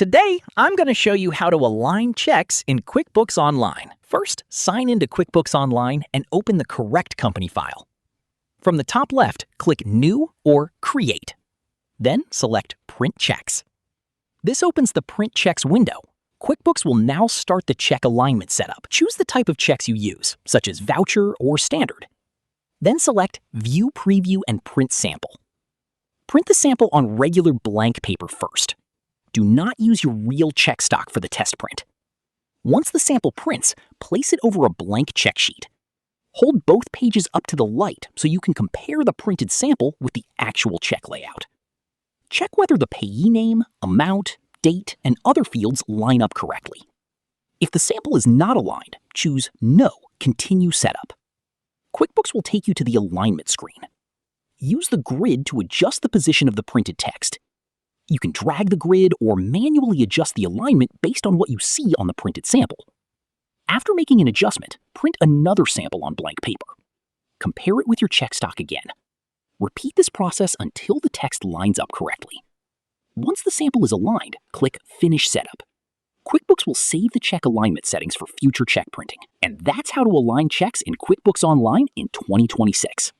Today, I'm going to show you how to align checks in QuickBooks Online. First, sign into QuickBooks Online and open the correct company file. From the top left, click New or Create. Then select Print Checks. This opens the Print Checks window. QuickBooks will now start the check alignment setup. Choose the type of checks you use, such as voucher or standard. Then select View Preview and Print Sample. Print the sample on regular blank paper first. Do not use your real check stock for the test print. Once the sample prints, place it over a blank check sheet. Hold both pages up to the light so you can compare the printed sample with the actual check layout. Check whether the payee name, amount, date, and other fields line up correctly. If the sample is not aligned, choose No, Continue Setup. QuickBooks will take you to the alignment screen. Use the grid to adjust the position of the printed text. You can drag the grid or manually adjust the alignment based on what you see on the printed sample. After making an adjustment, print another sample on blank paper. Compare it with your check stock again. Repeat this process until the text lines up correctly. Once the sample is aligned, click Finish Setup. QuickBooks will save the check alignment settings for future check printing. And that's how to align checks in QuickBooks Online in 2026.